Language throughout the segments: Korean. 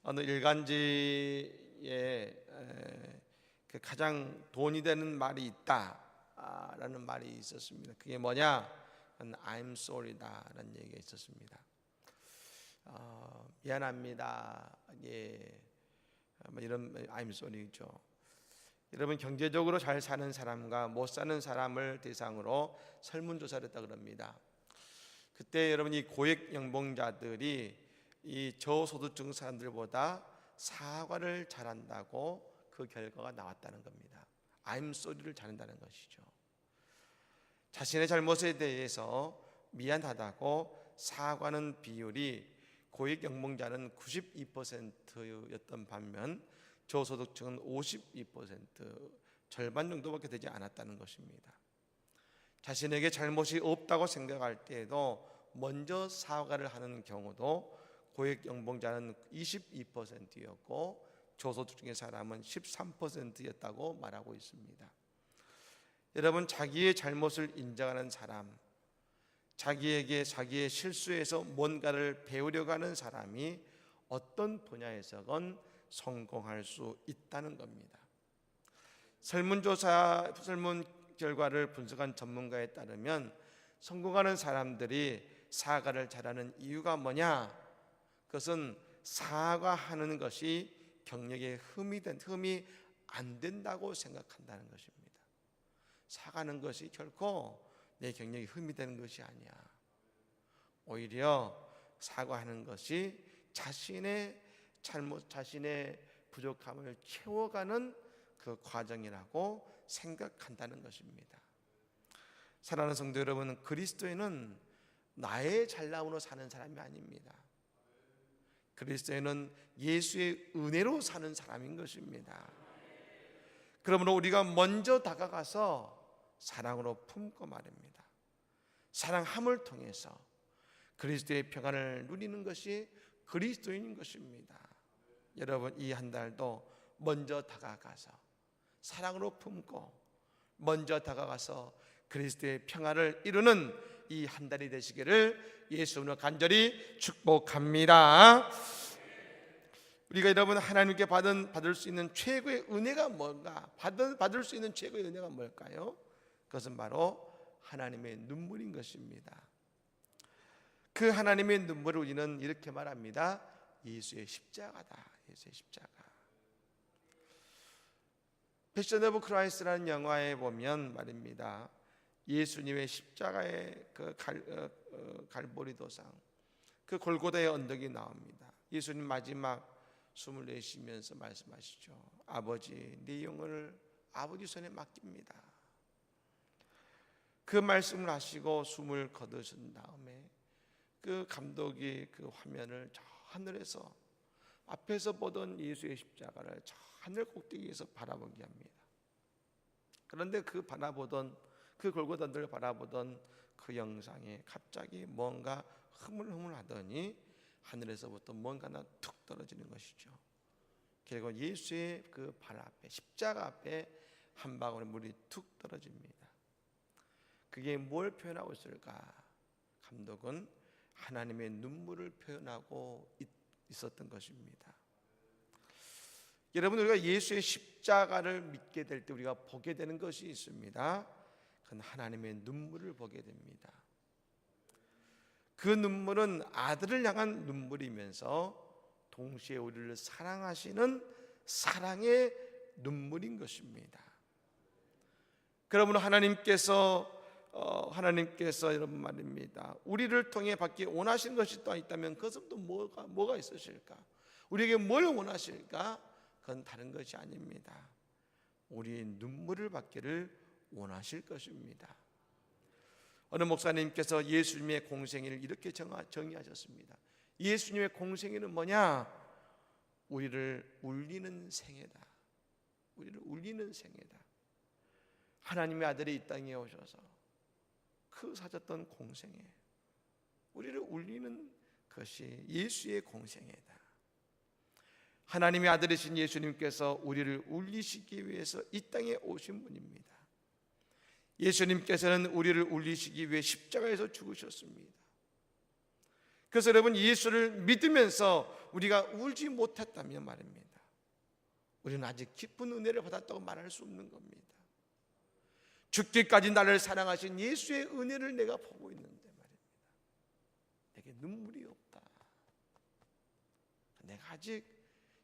어느 일간지에 그 가장 돈이 되는 말이 있다라는 말이 있었습니다. 그게 뭐냐? I'm sorry다라는 얘기가 있었습니다. 미안합니다. 이런 I'm sorry죠. 여러분, 경제적으로 잘 사는 사람과 못 사는 사람을 대상으로 설문조사를 했다 그럽니다. 그때 여러분, 이 고액 연봉자들이 이 저소득층 사람들보다 사과를 잘한다고 그 결과가 나왔다는 겁니다. I'm sorry를 잘한다는 것이죠. 자신의 잘못에 대해서 미안하다고 사과하는 비율이 고액 연봉자는 92%였던 반면 저소득층은 52%, 절반 정도밖에 되지 않았다는 것입니다. 자신에게 잘못이 없다고 생각할 때에도 먼저 사과를 하는 경우도 고액 연봉자는 22%였고 저소득층의 사람은 13%였다고 말하고 있습니다. 여러분, 자기의 잘못을 인정하는 사람, 자기에게 자기의 실수에서 뭔가를 배우려고 하는 사람이 어떤 분야에서건 성공할 수 있다는 겁니다. 설문 결과를 분석한 전문가에 따르면 성공하는 사람들이 사과를 잘하는 이유가 뭐냐? 그것은 사과하는 것이 경력에 흠이 안 된다고 생각한다는 것입니다. 사과하는 것이 결코 내 경력에 흠이 되는 것이 아니야. 오히려 사과하는 것이 자신의 잘못, 자신의 부족함을 채워가는 그 과정이라고 생각한다는 것입니다. 사랑하는 성도 여러분, 그리스도인은 나의 잘남으로 사는 사람이 아닙니다. 그리스도인은 예수의 은혜로 사는 사람인 것입니다. 그러므로 우리가 먼저 다가가서 사랑으로 품고 말입니다. 사랑함을 통해서 그리스도의 평안을 누리는 것이 그리스도인인 것입니다. 여러분, 이 한 달도 먼저 다가가서 사랑으로 품고 먼저 다가가서 그리스도의 평안을 이루는 이 한 달이 되시기를 예수님으로 간절히 축복합니다. 우리가 여러분, 하나님께 받을 수 있는 최고의 은혜가 뭔가? 받을 수 있는 최고의 은혜가 뭘까요? 그것은 바로 하나님의 눈물인 것입니다. 그 하나님의 눈물을 우리는 이렇게 말합니다. 예수의 십자가다. 예수의 십자가. 패션 오브 크라이스트라는 영화에 보면 말입니다, 예수님의 십자가의 그 갈보리 도상, 그 골고다의 언덕이 나옵니다. 예수님 마지막 숨을 내쉬면서 말씀하시죠. 아버지, 네 영혼을 아버지 손에 맡깁니다. 그 말씀을 하시고 숨을 거두신 다음에 그 감독이 그 화면을 저 하늘에서 앞에서 보던 예수의 십자가를 저 하늘 꼭대기에서 바라보게 합니다. 그런데 그 골고다를 바라보던 그 영상에 갑자기 뭔가 흐물흐물하더니 하늘에서부터 뭔가 하나 툭 떨어지는 것이죠. 그리고 예수의 그 발 앞에, 십자가 앞에 한 방울의 물이 툭 떨어집니다. 그게 뭘 표현하고 있을까? 감독은 하나님의 눈물을 표현하고 있었던 것입니다. 여러분, 우리가 예수의 십자가를 믿게 될 때 우리가 보게 되는 것이 있습니다. 그건 하나님의 눈물을 보게 됩니다. 그 눈물은 아들을 향한 눈물이면서 동시에 우리를 사랑하시는 사랑의 눈물인 것입니다. 그러므로 하나님께서 여러분 말입니다, 우리를 통해 받기 원하시는 것이 또 있다면 그것은 또 뭐가 있으실까? 우리에게 뭘 원하실까? 그건 다른 것이 아닙니다. 우리의 눈물을 받기를 원하실 것입니다. 어느 목사님께서 예수님의 공생애를 이렇게 정의하셨습니다. 예수님의 공생애는 뭐냐? 우리를 울리는 생애다. 우리를 울리는 생애다. 하나님의 아들이 이 땅에 오셔서 그 사셨던 공생애, 우리를 울리는 것이 예수의 공생애다. 하나님의 아들이신 예수님께서 우리를 울리시기 위해서 이 땅에 오신 분입니다. 예수님께서는 우리를 울리시기 위해 십자가에서 죽으셨습니다. 그래서 여러분, 예수를 믿으면서 우리가 울지 못했다면 말입니다, 우리는 아직 깊은 은혜를 받았다고 말할 수 없는 겁니다. 죽기까지 나를 사랑하신 예수의 은혜를 내가 보고 있는데 말입니다, 내게 눈물이 없다. 내가 아직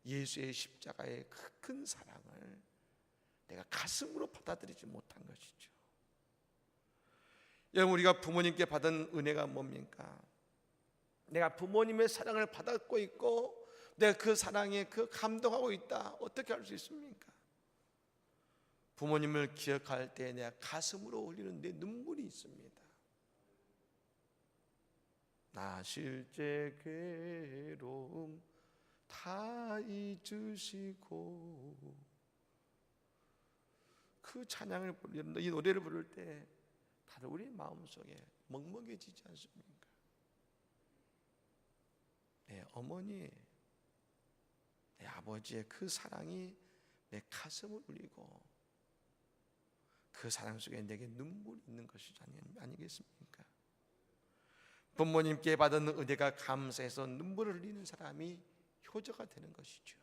예수의 십자가의 그 큰 사랑을 내가 가슴으로 받아들이지 못한 것이죠. 여러분, 우리가 부모님께 받은 은혜가 뭡니까? 내가 부모님의 사랑을 받았고 있고 내가 그 사랑에 그 감동하고 있다, 어떻게 할 수 있습니까? 부모님을 기억할 때 내가 가슴으로 흘리는 내 눈물이 있습니다. 나 실제 괴로움 다 잊으시고, 그 찬양을 부르는 이 노래를 부를 때 다들 우리 마음속에 먹먹해지지 않습니까? 내 어머니, 내 아버지의 그 사랑이 내 가슴을 울리고 그 사랑 속에 내게 눈물이 있는 것이 아니겠습니까? 부모님께 받은 은혜가 감사해서 눈물을 흘리는 사람이 효자가 되는 것이죠.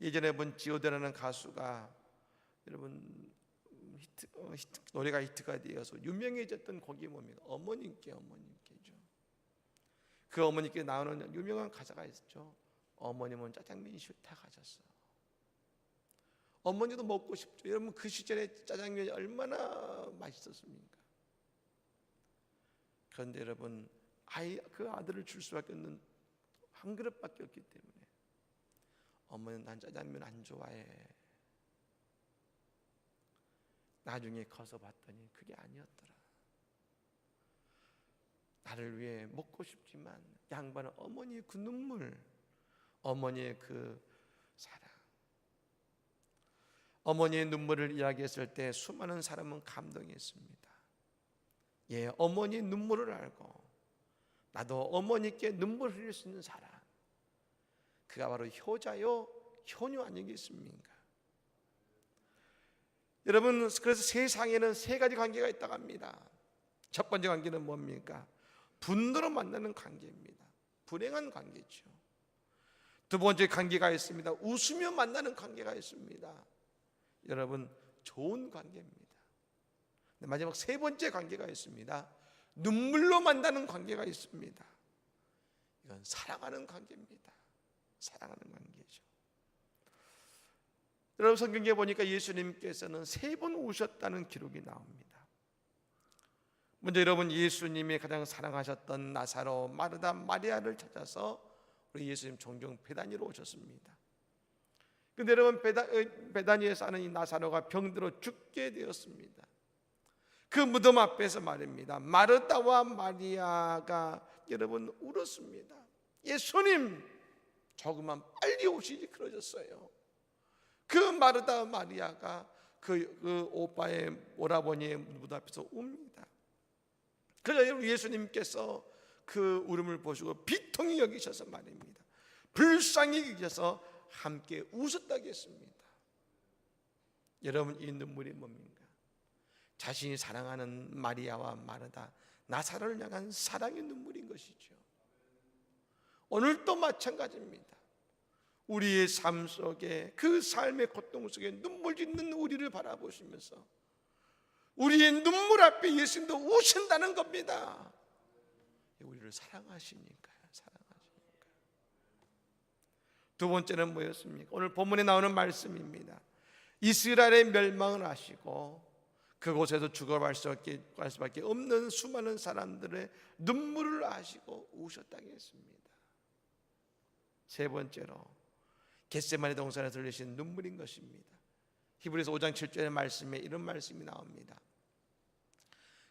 예전에 본 지오드라는 가수가 여러분 노래가 히트가 되어서 유명해졌던 곡이 뭡니까? 어머님께죠. 그 어머니께 나오는 유명한 가사가 있죠. 어머님은 짜장면이 싫다 하셨어. 어머니도 먹고 싶죠. 여러분, 그 시절에 짜장면이 얼마나 맛있었습니까? 그런데 여러분, 그 아들을 줄 수밖에 없는 한 그릇밖에 없기 때문에 어머니는 난 짜장면 안 좋아해. 나중에 커서 봤더니 그게 아니었더라. 나를 위해 먹고 싶지만 양반은 어머니의 그 눈물, 어머니의 그 사랑, 어머니의 눈물을 이야기했을 때 수많은 사람은 감동했습니다. 예, 어머니의 눈물을 알고 나도 어머니께 눈물을 흘릴 수 있는 사람, 그가 바로 효자요 효녀 아니겠습니까? 여러분, 그래서 세상에는 세 가지 관계가 있다고 합니다. 첫 번째 관계는 뭡니까? 분노로 만나는 관계입니다. 불행한 관계죠. 두 번째 관계가 있습니다. 웃으며 만나는 관계가 있습니다. 여러분, 좋은 관계입니다. 마지막 세 번째 관계가 있습니다. 눈물로 만나는 관계가 있습니다. 이건 사랑하는 관계입니다. 사랑하는 관계죠. 여러분, 성경에 보니까 예수님께서는 3번 우셨다는 기록이 나옵니다. 먼저 여러분, 예수님이 가장 사랑하셨던 나사로, 마르다, 마리아를 찾아서 우리 예수님 종종 베다니로 오셨습니다. 그런데 여러분, 베다니에 사는 이 나사로가 병들어 죽게 되었습니다. 그 무덤 앞에서 말입니다, 마르다와 마리아가 여러분 울었습니다. 예수님, 조금만 빨리 오시지 그러셨어요. 그 마르다 마리아가 그 오빠의 오라버니의 무덤 앞에서 웁니다. 그래서 예수님께서 그 울음을 보시고 비통히 여기셔서 말입니다, 불쌍히 여기셔서 함께 웃었다고 했습니다. 여러분, 이 눈물이 뭡니까? 자신이 사랑하는 마리아와 마르다, 나사로를 향한 사랑의 눈물인 것이죠. 오늘도 마찬가지입니다. 우리의 삶 속에, 그 삶의 고통 속에 눈물 짓는 우리를 바라보시면서 우리의 눈물 앞에 예수님도 우신다는 겁니다. 우리를 사랑하시니까요. 두 번째는 뭐였습니까? 오늘 본문에 나오는 말씀입니다. 이스라엘의 멸망을 하시고 그곳에서 죽어갈 수밖에 없는 수많은 사람들의 눈물을 아시고 우셨다고 했습니다. 세 번째로 겟세마네 동산에서 흘리신 눈물인 것입니다. 히브리서 5장 7절의 말씀에 이런 말씀이 나옵니다.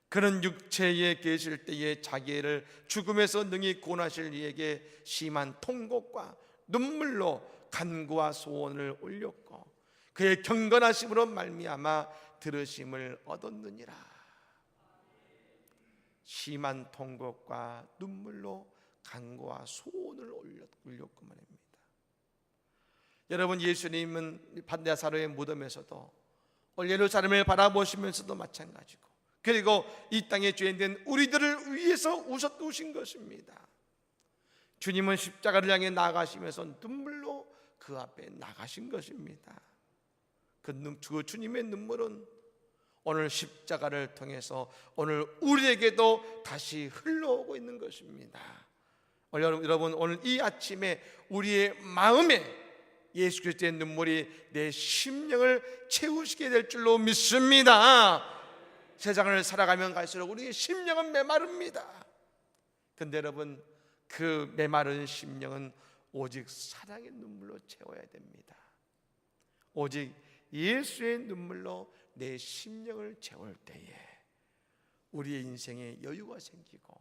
그는 육체에 계실 때에 자기를 죽음에서 능히 구원하실 이에게 심한 통곡과 눈물로 간구와 소원을 올렸고 그의 경건하심으로 말미암아 들으심을 얻었느니라. 심한 통곡과 눈물로 간구와 소원을 올렸고 말입니다. 여러분, 예수님은 나사로의 무덤에서도 예루살렘을 바라보시면서도 마찬가지고 그리고 이 땅에 죄인된 우리들을 위해서 우신 것입니다. 주님은 십자가를 향해 나가시면서 눈물로 그 앞에 나가신 것입니다. 그 주님의 눈물은 오늘 십자가를 통해서 오늘 우리에게도 다시 흘러오고 있는 것입니다. 여러분, 오늘 이 아침에 우리의 마음에 예수 그리스도의 눈물이 내 심령을 채우시게 될 줄로 믿습니다. 세상을 살아가면 갈수록 우리의 심령은 메마릅니다. 근데 여러분, 그 메마른 심령은 오직 사랑의 눈물로 채워야 됩니다. 오직 예수의 눈물로 내 심령을 채울 때에 우리의 인생에 여유가 생기고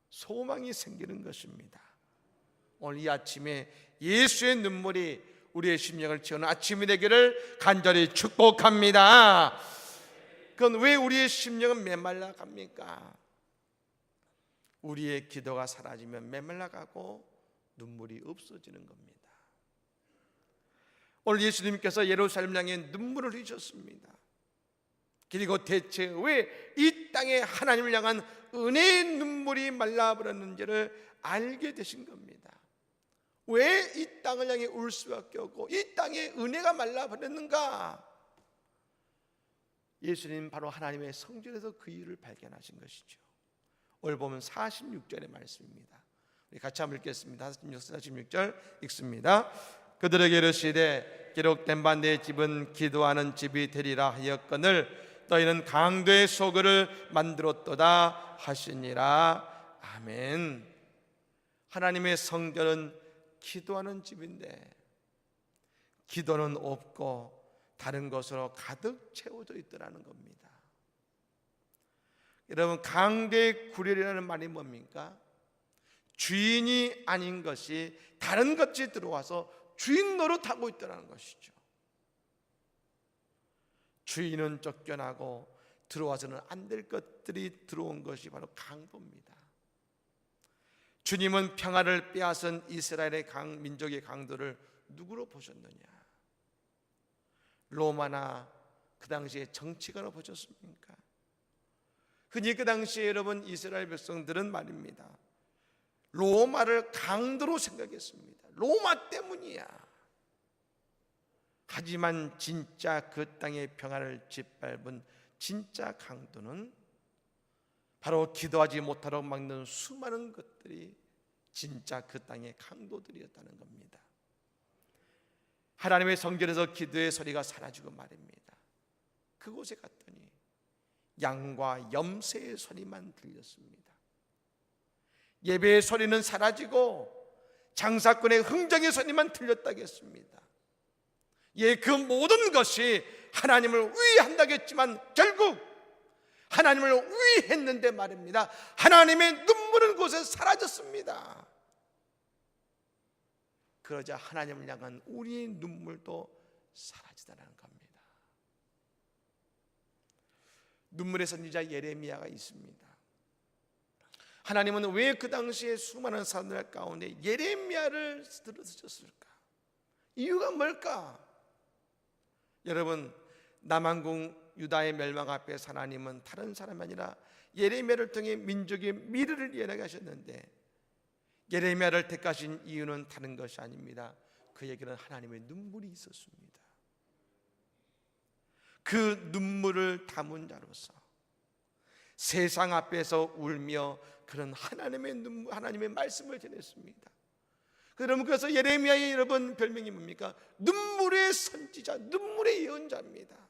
소망이 생기는 것입니다. 오늘 이 아침에 예수의 눈물이 우리의 심령을 채우는 아침이 되기를 간절히 축복합니다. 그건 왜 우리의 심령은 메말라 갑니까? 우리의 기도가 사라지면 메말라 가고 눈물이 없어지는 겁니다. 오늘 예수님께서 예루살렘 향해 눈물을 흘리셨습니다. 그리고 대체 왜 이 땅에 하나님을 향한 은혜의 눈물이 말라버렸는지를 알게 되신 겁니다. 왜 이 땅을 향해 울 수밖에 없고 이 땅에 은혜가 말라버렸는가? 예수님 바로 하나님의 성전에서 그 이유를 발견하신 것이죠. 오늘 보면 46절의 말씀입니다. 우리 같이 한번 읽겠습니다. 46절 읽습니다. 그들에게 이르시되 기록된 바 내 집은 기도하는 집이 되리라 하였거늘 너희는 강도의 소굴을 만들었도다 하시니라. 아멘. 하나님의 성전은 기도하는 집인데 기도는 없고 다른 것으로 가득 채워져 있더라는 겁니다. 여러분, 강도의 구렬이라는 말이 뭡니까? 주인이 아닌 것이 다른 것이 들어와서 주인 노릇하고 있더라는 것이죠. 주인은 쫓겨나고 들어와서는 안 될 것들이 들어온 것이 바로 강도입니다. 주님은 평화를 빼앗은 이스라엘의 민족의 강도를 누구로 보셨느냐? 로마나 그 당시에 정치가로 보셨습니까? 흔히 그 당시에 여러분 이스라엘 백성들은 말입니다, 로마를 강도로 생각했습니다. 로마 때문이야. 하지만 진짜 그 땅의 평화를 짓밟은 진짜 강도는 바로 기도하지 못하도록 막는 수많은 것들이 진짜 그 땅의 강도들이었다는 겁니다. 하나님의 성전에서 기도의 소리가 사라지고 말입니다. 그곳에 갔더니 양과 염소의 소리만 들렸습니다. 예배의 소리는 사라지고 장사꾼의 흥정의 소리만 들렸다고 했습니다. 예, 그 모든 것이 하나님을 위한다겠지만 결국 하나님을 위했는데 말입니다, 하나님의 눈물은 곳에 사라졌습니다. 그러자 하나님을 향한 우리의 눈물도 사라지다는 겁니다. 눈물의 선지자 예레미야가 있습니다. 하나님은 왜 그 당시에 수많은 사람들 가운데 예레미야를 들으셨을까? 이유가 뭘까? 여러분, 남왕국 유다의 멸망 앞에서 하나님은 다른 사람이 아니라 예레미야를 통해 민족의 미래를 예언하셨는데 예레미야를 택하신 이유는 다른 것이 아닙니다. 그에게는 하나님의 눈물이 있었습니다. 그 눈물을 담은 자로서 세상 앞에서 울며 그런 하나님의 눈물, 하나님의 말씀을 전했습니다. 여러분, 그래서 예레미야의 여러분 별명이 뭡니까? 눈물의 선지자, 눈물의 예언자입니다.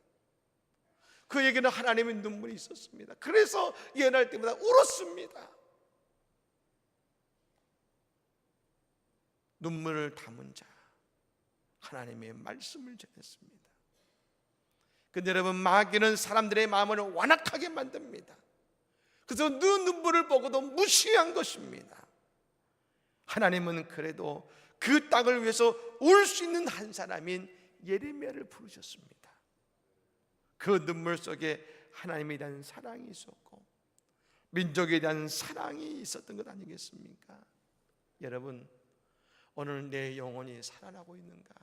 그에게는 하나님의 눈물이 있었습니다. 그래서 예언할 때마다 울었습니다. 눈물을 담은 자, 하나님의 말씀을 전했습니다. 근데 여러분, 마귀는 사람들의 마음을 완악하게 만듭니다. 그래서 그 눈물을 보고도 무시한 것입니다. 하나님은 그래도 그 땅을 위해서 울 수 있는 한 사람인 예레미야를 부르셨습니다. 그 눈물 속에 하나님에 대한 사랑이 있었고 민족에 대한 사랑이 있었던 것 아니겠습니까? 여러분, 오늘 내 영혼이 살아나고 있는가?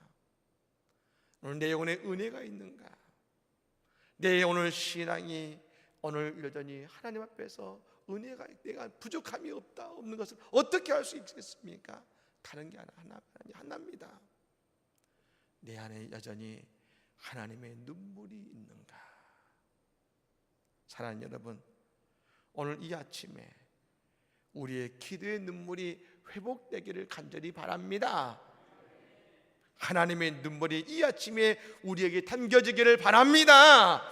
오늘 내 영혼에 은혜가 있는가? 내 오늘 신앙이 오늘 여전히 하나님 앞에서 은혜가 내가 부족함이 없는 것을 어떻게 할 수 있겠습니까? 다른 게 하나입니다. 내 안에 여전히 하나님의 눈물이 있는가? 사랑하는 여러분, 오늘 이 아침에 우리의 기도의 눈물이 회복되기를 간절히 바랍니다. 하나님의 눈물이 이 아침에 우리에게 담겨지기를 바랍니다.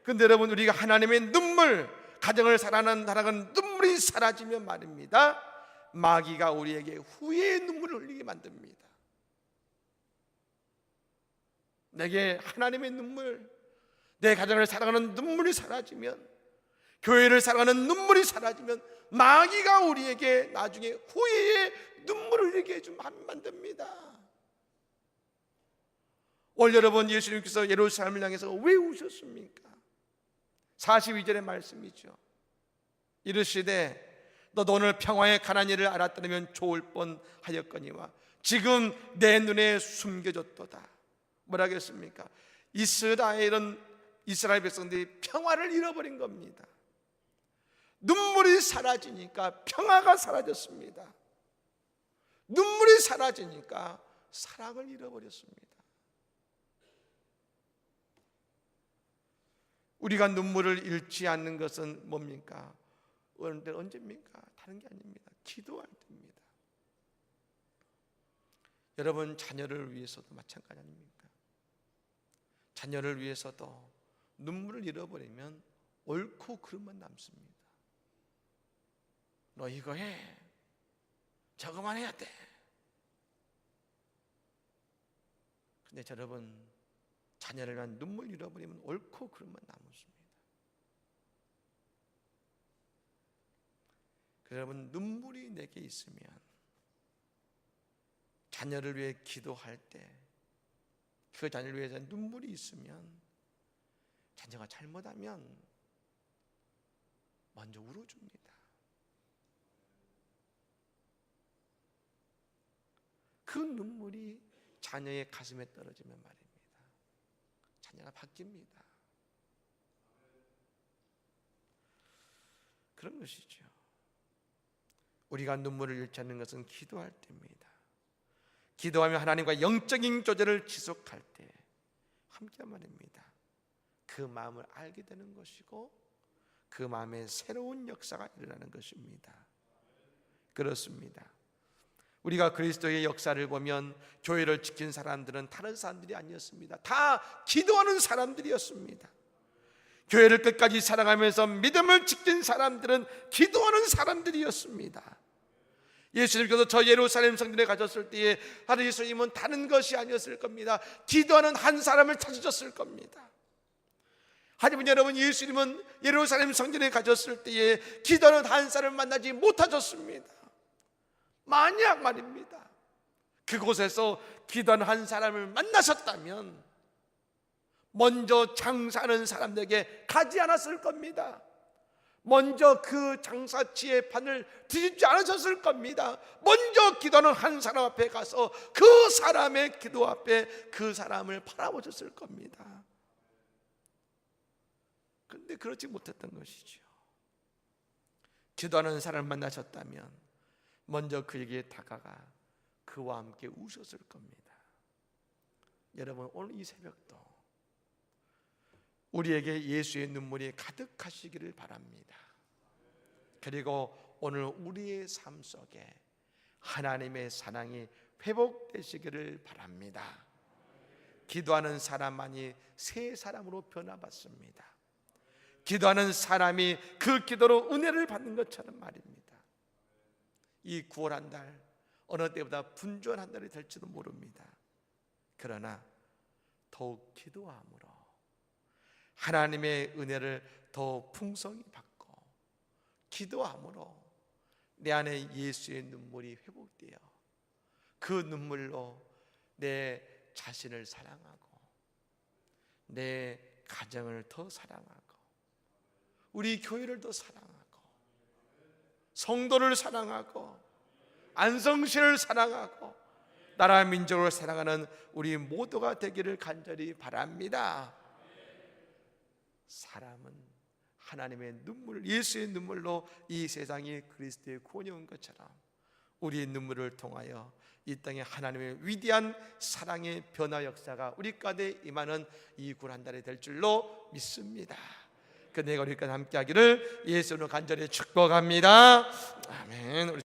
그런데 여러분, 우리가 하나님의 눈물, 가정을 사랑하는 눈물이 사라지면 말입니다, 마귀가 우리에게 후회의 눈물을 흘리게 만듭니다. 내게 하나님의 눈물, 내 가정을 사랑하는 눈물이 사라지면, 교회를 사랑하는 눈물이 사라지면 마귀가 우리에게 나중에 후회의 눈물을 흘리게 만듭니다. 오늘 여러분, 예수님께서 예루살렘을 향해서 왜 우셨습니까? 42절의 말씀이죠. 이르시되 너도 오늘 평화의 가난 일을 알았더라면 좋을 뻔하였거니와 지금 내 눈에 숨겨졌도다. 뭐라 그랬습니까? 이스라엘 백성들이 평화를 잃어버린 겁니다. 눈물이 사라지니까 평화가 사라졌습니다. 눈물이 사라지니까 사랑을 잃어버렸습니다. 우리가 눈물을 잃지 않는 것은 뭡니까? 언제입니까? 다른 게 아닙니다. 기도할 때입니다. 여러분, 자녀를 위해서도 마찬가지 아닙니까? 자녀를 위해서도 눈물을 잃어버리면 옳고 그름만 남습니다. 너 이거 해, 저거만 해야 돼. 근데 여러분, 자녀를 위한 눈물 잃어버리면 옳고 그름만 남습니다. 여러분, 눈물이 내게 있으면, 자녀를 위해 기도할 때 그 자녀를 위해서 눈물이 있으면, 자녀가 잘못하면 먼저 울어줍니다. 그 눈물이 자녀의 가슴에 떨어지면 말입니다, 자녀가 바뀝니다. 그런 것이죠. 우리가 눈물을 잃지 않는 것은 기도할 때입니다. 기도하며 하나님과 영적인 교제를 지속할 때 함께 말입니다, 그 마음을 알게 되는 것이고 그 마음에 새로운 역사가 일어나는 것입니다. 그렇습니다. 우리가 그리스도의 역사를 보면 교회를 지킨 사람들은 다른 사람들이 아니었습니다. 다 기도하는 사람들이었습니다. 교회를 끝까지 사랑하면서 믿음을 지킨 사람들은 기도하는 사람들이었습니다. 예수님께서 저 예루살렘 성전에 가셨을 때에 하루 예수님은 다른 것이 아니었을 겁니다. 기도하는 한 사람을 찾으셨을 겁니다. 하지만 여러분, 예수님은 예루살렘 성전에 가셨을 때에 기도하는 한 사람을 만나지 못하셨습니다. 만약 말입니다, 그곳에서 기도하는 한 사람을 만나셨다면 먼저 장사하는 사람들에게 가지 않았을 겁니다. 먼저 그 장사치의 판을 뒤집지 않으셨을 겁니다. 먼저 기도하는 한 사람 앞에 가서 그 사람의 기도 앞에 그 사람을 바라보셨을 겁니다. 그런데 그렇지 못했던 것이죠. 기도하는 사람을 만나셨다면 먼저 그에게 다가가 그와 함께 우셨을 겁니다. 여러분, 오늘 이 새벽도 우리에게 예수의 눈물이 가득하시기를 바랍니다. 그리고 오늘 우리의 삶 속에 하나님의 사랑이 회복되시기를 바랍니다. 기도하는 사람만이 새 사람으로 변화받습니다. 기도하는 사람이 그 기도로 은혜를 받는 것처럼 말입니다. 이 9월 한 달, 어느 때보다 분주한 한 달이 될지도 모릅니다. 그러나 더욱 기도함으로 하나님의 은혜를 더 풍성히 받고, 기도함으로 내 안에 예수의 눈물이 회복되어 그 눈물로 내 자신을 사랑하고 내 가정을 더 사랑하고 우리 교회를 더 사랑하고 성도를 사랑하고 안성시를 사랑하고 나라 민족을 사랑하는 우리 모두가 되기를 간절히 바랍니다. 사람은 하나님의 눈물, 예수의 눈물로 이 세상이 그리스도의 구원이 온 것처럼 우리의 눈물을 통하여 이 땅에 하나님의 위대한 사랑의 변화 역사가 우리 가운데 임하는 이 구란달이 될 줄로 믿습니다. 그 내가 우리까지 함께하기를 예수로 간절히 축복합니다. 아멘.